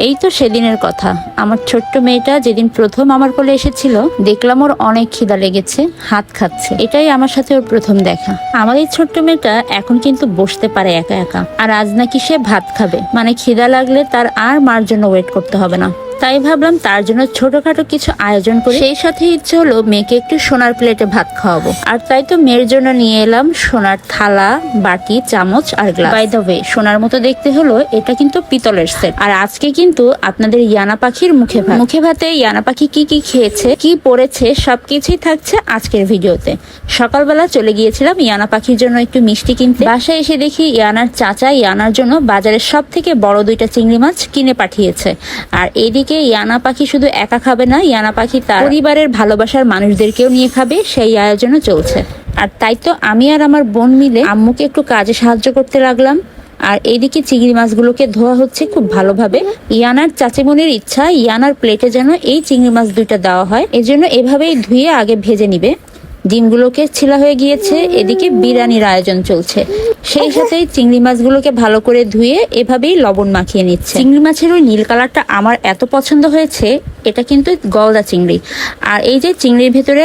এই তো সেদিনের কথা। আমার ছোট্ট মেয়েটা যেদিন প্রথম আমার কোলে এসেছিল, দেখলাম ওর অনেক খিদা লেগেছে, হাত খাচ্ছে। এটাই আমার সাথে ওর প্রথম দেখা। আমার এই ছোট্ট মেয়েটা এখন কিন্তু বসতে পারে একা একা, আর আজ নাকি সে ভাত খাবে, মানে খিদা লাগলে তার আর মার জন্য ওয়েট করতে হবে না। তাই ভাবলাম তার জন্য ছোটখাটো কিছু আয়োজন করি। সেই সাথে ইচ্ছে হলো মেয়েকে একটু সোনার প্লেটে ভাত খাওয়াবো। আর তাই তো মেয়ের জন্য নিয়ে এলাম সোনার থালা, বাটি, চামচ আর গ্লাস। বাই দ্য ওয়ে, সোনার মতো দেখতে হলো, এটা কিন্তু পিতলের সেট। আর আজকে কিন্তু আপনাদের ইয়ানা পাখির মুখে ভাতে ইয়ানা পাখি কি কি খেয়েছে, কি পড়েছে, সবকিছুই থাকছে আজকের ভিডিওতে। সকালবেলা চলে গিয়েছিলাম ইয়ানা পাখির জন্য একটু মিষ্টি কিনতে। বাসায় এসে দেখি ইয়ানার চাচা ইয়ানার জন্য বাজারের সব থেকে বড় 2টা চিংড়ি মাছ কিনে পাঠিয়েছে। আর এদিকে ইয়ানা পাখি শুধু একা খাবে না, ইয়ানা পাখি তার পরিবারের ভালোবাসার মানুষদেরকেও নিয়ে খাবে, সেই আয়োজনও চলছে। আর তাই তো আমি আর আমার বোন মিলে আম্মুকে একটু কাজে সাহায্য করতে লাগলাম। আর এইদিকে চিংড়ি মাছগুলোকে ধোয়া হচ্ছে খুব ভালোভাবে। ইয়ানার চাচিমনির ইচ্ছা ইয়ানার প্লেটে যেন এই চিংড়ি মাছ 2টা দেওয়া হয়, এজন্য এভাবেই ধুয়ে আগে ভেজে নিবে। ডিমগুলোকে ছিলা হয়ে গিয়েছে, এদিকে বিরিয়ানির আয়োজন চলছে। সেই সাথে চিংড়ি মাছগুলোকে ভালো করে ধুয়ে এভাবেই লবণ মাখিয়ে নিচ্ছে। চিংড়ি মাছের ওই নীল কালারটা আমার এত পছন্দ হয়েছে। এটা কিন্তু গলদা চিংড়ি। আর এই যে চিংড়ির ভেতরে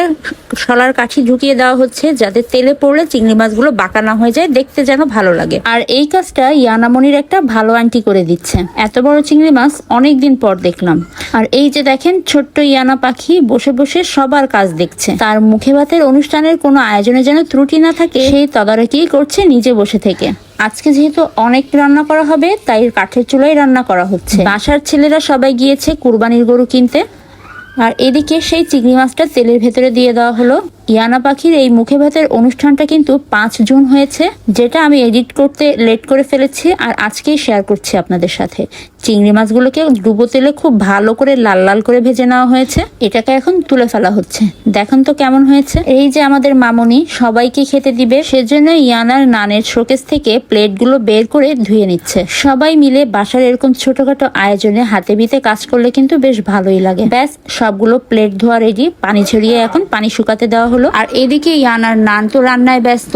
শলার কাঠি ঢুকিয়ে দেওয়া হচ্ছে, যাতে তেলে পড়লে চিংড়ি মাছগুলো বাঁকা না হয়ে যায়, দেখতে যেন ভালো লাগে। আর এই কাজটা ইয়ানামনির একটা ভালো আন্টি করে দিচ্ছে। এত বড় চিংড়ি মাছ অনেকদিন পর দেখলাম। আর এই যে দেখেন ছোট্ট ইয়ানা পাখি বসে বসে সবার কাজ দেখছে। তার মুখে ভাতের অনুষ্ঠানের কোনো আয়োজনে যেন ত্রুটি না থাকে, সেই তদারকি করছে নিজে বসে থেকে। আজকে যেহেতু অনেক রান্না করা হবে, তাই কাঠের চুলায় রান্না করা হচ্ছে। বাসার ছেলেরা সবাই গিয়েছে কুরবানির গরু কিনতে। আর এদিকে সেই চিংড়ি মাছটা তেলের ভেতরে দিয়ে দেওয়া হলো। ইয়ানা পাখির এই মুখে ভাতের অনুষ্ঠানটা কিন্তু 5 জুন হয়েছে, যেটা আমি এডিট করতে লেট করে ফেলেছি, আর আজকেই শেয়ার করছি আপনাদের সাথে। চিংড়ি মাছগুলোকে ডুবো তেলে খুব ভালো করে লাল লাল করে ভেজে নেওয়া হয়েছে। এটাকে এখন তুলে ফেলা হচ্ছে। দেখুন তো কেমন হয়েছে। এই যে আমাদের মামনি সবাইকে খেতে দিবে, সেজন্য ইয়ানার নানের শোকেস থেকে প্লেটগুলো বের করে ধুয়ে নিচ্ছে। সবাই মিলে বাসার এরকম ছোটখাটো আয়োজনে হাতে বিতে কাজ করলে কিন্তু বেশ ভালোই লাগে। ব্যাস, সবগুলো প্লেট ধোয়া রেডি। পানি ঝরিয়ে এখন পানি শুকাতে দেওয়া হলো। আর এদিকে ইয়ানার নান তো রান্নায় ব্যস্ত।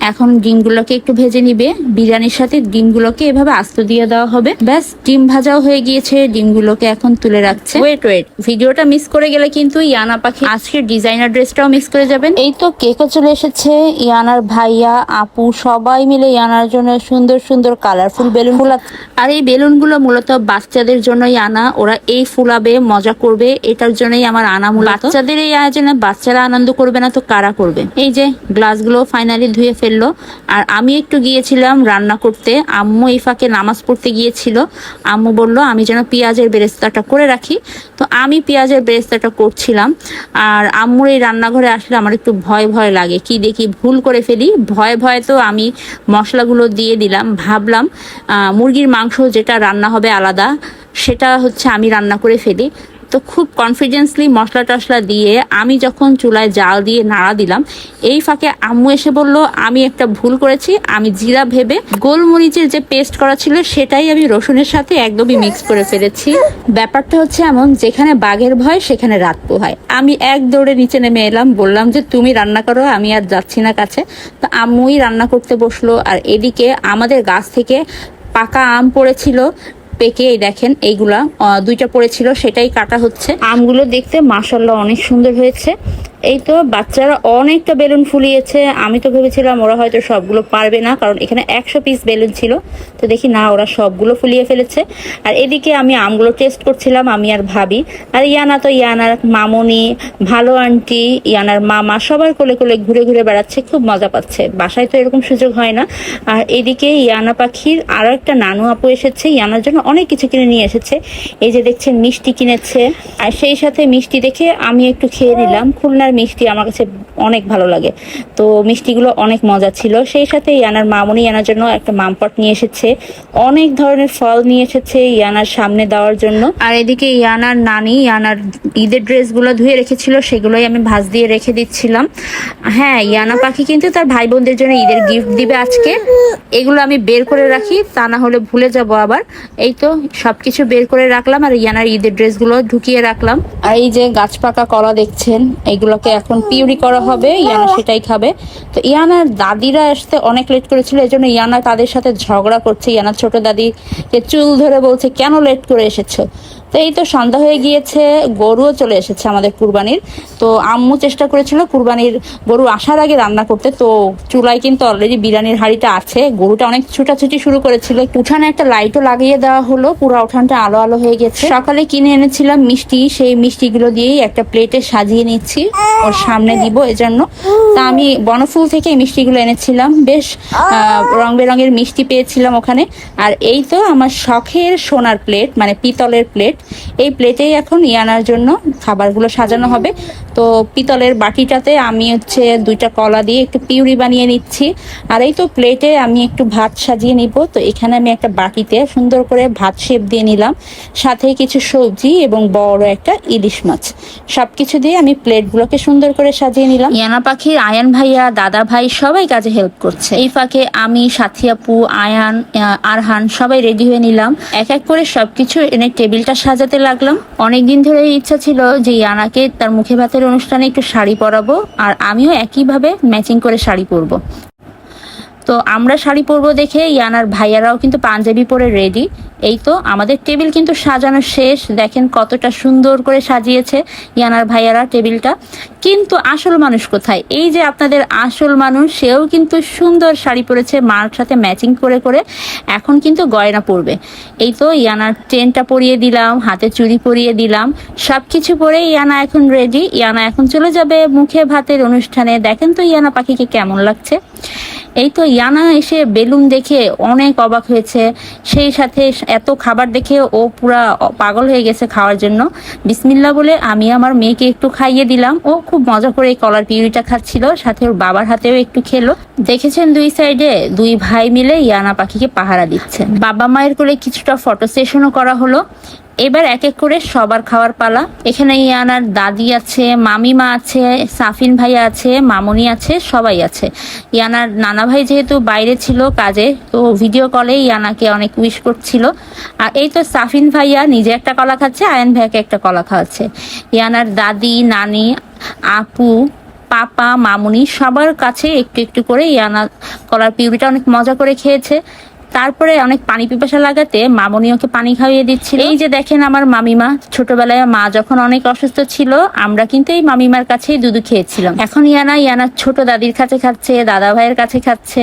এখন ডিমগুলোকে একটু ভেজে নিবে। বিরিয়ানির সাথে ডিমগুলোকে এভাবে আস্ত দিয়ে দেওয়া হবে। ব্যাস, ডিম ভাজাও হয়ে গিয়েছে। ডিমগুলোকে এখন তুলে রাখছে। ওয়েট, ভিডিওটা মিস করে গেলে কিন্তু ইয়ানা পাখি আজকের ডিজাইনার ড্রেসটাও মিস করে যাবেন। এই তো কেকও চলে এসেছে। ইয়ানার ভাইয়া, আপু সবাই মিলে ইয়ানার জন্য সুন্দর সুন্দর কালারফুল বেলুন ফুলাচ্ছে। আর এই বেলুনগুলো মূলত বাচ্চাদের জন্যই আনা। ওরা এই ফুলাবে, মজা করবে, এটার জন্যই আমার আনা। মূলত বাচ্চাদের এই আয়োজনে বাচ্চারা আনন্দ করবে না তো কারা করবে। এই যে গ্লাসগুলো ফাইনালি ধুয়ে ফেললো। আর আমি একটু গিয়েছিলাম রান্না করতে। আম্মু এই ফাঁকে নামাজ পড়তে গিয়েছিল। আম্মু বলল আমি যেন পেঁয়াজের বেরেস্তাটা করে রাখি, তো আমি পেঁয়াজের বেরেস্তাটা করছিলাম। আর আম্মুর এই রান্নাঘরে আসলে আমার একটু ভয় ভয় লাগে, কি দেখি ভুল করে ফেলি। ভয়ে ভয়ে তো আমি মশলাগুলো দিয়ে দিলাম। ভাবলাম মুরগির মাংস যেটা রান্না হবে আলাদা, সেটা হচ্ছে আমি রান্না করে ফেলি। তো খুব কনফিডেন্সলি মশলা টশলা দিয়ে আমি যখন চুলায় জাল দিয়ে নাড়া দিলাম, এই ফাঁকে আম্মু এসে বলল আমি একটা ভুল করেছি। আমি জিরা ভেবে গোলমরিচের যে পেস্ট করা ছিল সেটাই আমি রসুনের সাথে একদমই মিক্স করে ফেলেছি। ব্যাপারটা হচ্ছে এমন, যেখানে বাঘের ভয় সেখানে রাত পোহায়। আমি এক দৌড়ে নিচে নেমে এলাম, বললাম যে তুমি রান্না করো, আমি আর যাচ্ছি না কাছে। তো আম্মুই রান্না করতে বসলো। আর এদিকে আমাদের গাছ থেকে পাকা আম পড়েছিল পেকে, এই দেখেন এইগুলা 2টা পড়েছিল, সেটাই কাটা হচ্ছে। আমগুলো দেখতে মাশাআল্লাহ অনেক সুন্দর হয়েছে। এই তো বাচ্চারা অনেকটা বেলুন ফুলিয়েছে। আমি তো ভেবেছিলাম ওরা হয়তো সবগুলো পারবে না, কারণ এখানে 100 পিস বেলুন ছিল। তো দেখি না, ওরা সবগুলো ফুলিয়ে ফেলেছে। আর এদিকে আমি আমগুলো টেস্ট করছিলাম, আমি আর ভাবি। আর ইয়ানা তো ইয়ানার মামনি, ভালো আন্টি, ইয়ানার মামা সবার কোলে কোলে ঘুরে ঘুরে বেড়াচ্ছে, খুব মজা পাচ্ছে। বাসায় তো এরকম সুযোগ হয় না। আর এদিকে ইয়ানা পাখির আরো একটা নানু আপু এসেছে, ইয়ানার জন্য অনেক কিছু কিনে নিয়ে এসেছে। এই যে দেখছেন মিষ্টি কিনেছে। আর সেই সাথে মিষ্টি দেখে আমি একটু খেয়ে নিলাম। খুলনার মিষ্টি আমার কাছে অনেক ভালো লাগে, তো মিষ্টিগুলো অনেক মজা ছিল। সেই সাথে ইয়ানার মামনি ইয়ানার জন্য একটা মামপট নিয়ে এসেছে। অনেক ধরনের ফল নিয়ে এসেছে ইয়ানার সামনে দেওয়ার জন্য। আর এদিকে ইয়ানার নানি ইয়ানার ঈদের ড্রেসগুলো ধুয়ে রেখেছিল, সেগুলোই আমি ভাঁজ দিয়ে রেখে দিচ্ছিলাম। হ্যাঁ, ইয়ানা পাখি কিন্তু তার ভাই বোনদের জন্য ঈদের গিফট দিবে আজকে। এগুলো আমি বের করে রাখি, তা না হলে ভুলে যাব আবার। এই তো সবকিছু বের করে রাখলাম। আর ইয়ানার ঈদের ড্রেসগুলো ঢুকিয়ে রাখলাম। আর এই যে গাছ পাকা কলা দেখছেন, এগুলো এগুলোকে এখন পিউরি করা হবে, ইয়ানা সেটাই খাবে। তো ইয়ানার দাদিরা আসতে অনেক লেট করেছিল, এই জন্য ইয়ানা তাদের সাথে ঝগড়া করছে। ইয়ানার ছোট দাদিকে চুল ধরে বলছে কেন লেট করে এসেছো। তো এই তো সন্ধ্যা হয়ে গিয়েছে, গরুও চলে এসেছে আমাদের কুরবানির। তো আম্মু চেষ্টা করেছিল কুরবানির গরু আসার আগে রান্না করতে, তো চুলায় কিন্তু অলরেডি বিরিয়ানির হাঁড়িটা আছে। গরুটা অনেক ছুটাছুটি শুরু করেছিল, উঠানে একটা লাইটও লাগিয়ে দেওয়া হলো, পুরো উঠানটা আলো আলো হয়ে গেছে। সকালে কিনে এনেছিলাম মিষ্টি, সেই মিষ্টিগুলো দিয়েই একটা প্লেটে সাজিয়ে নিচ্ছি, ওর সামনে দিব এজন্য। তা আমি বনফুল থেকে এই মিষ্টিগুলো এনেছিলাম, বেশ রং বেরঙের মিষ্টি পেয়েছিলাম ওখানে। আর এই তো আমার শখের সোনার প্লেট, মানে পিতলের প্লেট। এই প্লেটেই এখন ইয়ানার জন্য খাবারগুলো সাজানো হবে। তো পিতলের বাটিটাতে আমি হচ্ছে 2টা কলা দিয়ে একটু পিউরি বানিয়ে নিচ্ছি। আর এই তো প্লেটে আমি একটু ভাত সাজিয়ে নিব। তো এখানে আমি একটা বাটিতে সুন্দর করে ভাত শেপ দিয়ে নিলাম, সাথে কিছু সবজি এবং বড় একটা ইলিশ মাছ, সবকিছু দিয়ে আমি প্লেটগুলোকে সুন্দর করে সাজিয়ে নিলাম। ইয়ানা পাখির আয়ান ভাইয়া, দাদা ভাই সবাই কাজে হেল্প করছে। এই ফাঁকে আমি, সাথী আপু, আয়ান, আরহান সবাই রেডি হয়ে নিলাম। এক এক করে সবকিছু এনে টেবিলটা সাজাতে লাগলাম। অনেকদিন ধরে ইচ্ছা ছিল যে ইয়ানাকে তার মুখে ভাতের অনুষ্ঠানে একটু শাড়ি পরাবো, আর আমিও একইভাবে ম্যাচিং করে শাড়ি পরবো। তো আমরা শাড়ি পরবো দেখে ইয়ানার ভাইয়ারাও কিন্তু পাঞ্জাবি পরে রেডি। এই তো আমাদের টেবিল কিন্তু সাজানো শেষ, দেখেন কতটা সুন্দর করে সাজিয়েছে ইয়ানার ভাইয়ারা টেবিলটা। কিন্তু আসল মানুষ কোথায়? এই যে আপনাদের আসল মানুষ, সেও কিন্তু সুন্দর শাড়ি পরেছে মার সাথে ম্যাচিং করে করে, এখন কিন্তু গয়না পরবে। এই তো ইয়ানার চেনটা পরিয়ে দিলাম, হাতে চুড়ি পরিয়ে দিলাম, সব কিছু পরে ইয়ানা এখন রেডি। ইয়ানা এখন চলে যাবে মুখে ভাতের অনুষ্ঠানে। দেখেন তো ইয়ানা পাখিকে কেমন লাগছে। এই তো ইয়ানা এসে বেলুন দেখে অনেক অবাক হয়েছে, সেই সাথে এত খাবার দেখে ও পুরা পাগল হয়ে গেছে খাওয়ার জন্য। বিসমিল্লাহ বলে আমি আমার মেয়েকে একটু খাইয়ে দিলাম, ও খুব মজা করে এই কলার পিউরিটা খাচ্ছিল, সাথে ওর বাবার হাতেও একটু খেলো। দেখেছেন দুই সাইডে 2 ভাই মিলে ইয়ানা পাখিকে পাহারা দিচ্ছে। বাবা মায়ের কোলে কিছুটা ফটো সেশনও করা হলো। এবার এক এক করে সবার খাওয়ার পালা। এখানে ইয়ানার দাদি আছে, মামিমা আছে, সাফিন ভাইয়া আছে, মামুনি আছে, সবাই আছে। ইয়ানার নানা ভাই যেহেতু বাইরে ছিল কাজে, তো ভিডিও কলে ইয়ানাকে অনেক উইশ করছিল। আর এই তো সাফিন ভাইয়া নিজে একটা কলা খাচ্ছে, আয়ান ভাইয়াকে একটা কলা খাওয়াচ্ছে। ইয়ানার দাদি, নানি, আপু, পাপা, মামুনি সবার কাছে একটু একটু করে ইয়ানা কলার পিউরিটা অনেক মজা করে খেয়েছে। তারপরে অনেক পানি পিপাসা লাগাতে মামনি ওকে পানি খাইয়ে দিচ্ছিল। এই যে দেখেন আমার মামিমা, ছোটবেলায় মা যখন অনেক অসুস্থ ছিল আমরা কিন্তু এই মামিমার কাছেই দুধ খেয়েছিলাম। এখন ইয়ানার ছোট দাদির কাছে খাচ্ছে, দাদা ভাইয়ের কাছে খাচ্ছে,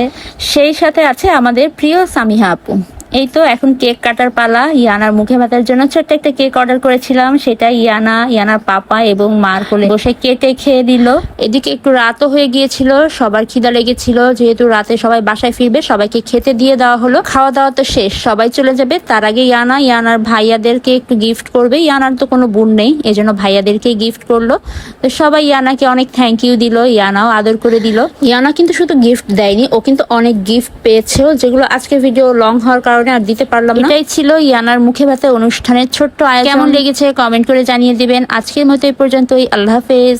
সেই সাথে আছে আমাদের প্রিয় সামিহা আপু। এই তো এখন কেক কাটার পালা। ইয়ানার মুখে ভাতের জন্য ছোট্ট একটা কেক অর্ডার করেছিলাম, সেটা ইয়ানার পাপা এবং মার কোলে বসে কেটে খেয়ে দিল। এদিকে একটু রাতও হয়ে গিয়েছিল, সবার খিদা লেগেছিল, যেহেতু রাতে সবাই বাসায় ফিরবে, সবাইকে খেতে দিয়ে দেওয়া হলো। খাওয়া দাওয়া তো শেষ, সবাই চলে যাবে। তার আগে ইয়ানার ভাইয়াদেরকে একটু গিফট করবে। ইয়ানার তো কোনো বোন নেই, এজন্য ভাইয়াদেরকে গিফট করলো। তো সবাই ইয়ানাকে অনেক থ্যাংক ইউ দিল, ইয়ানাও আদর করে দিল। ইয়ানা কিন্তু শুধু গিফট দেয়নি, ও কিন্তু অনেক গিফট পেয়েছে, যেগুলো আজকে ভিডিও লং হওয়ার কারণে আর দিতে পারলাম না। এটাই ছিল ইয়ানার মুখে ভাতে অনুষ্ঠানের ছোট্ট আয়োজন। কেমন লেগেছে কমেন্ট করে জানিয়ে দিবেন। আজকের মতো এই পর্যন্তই, আল্লাহ হাফেজ।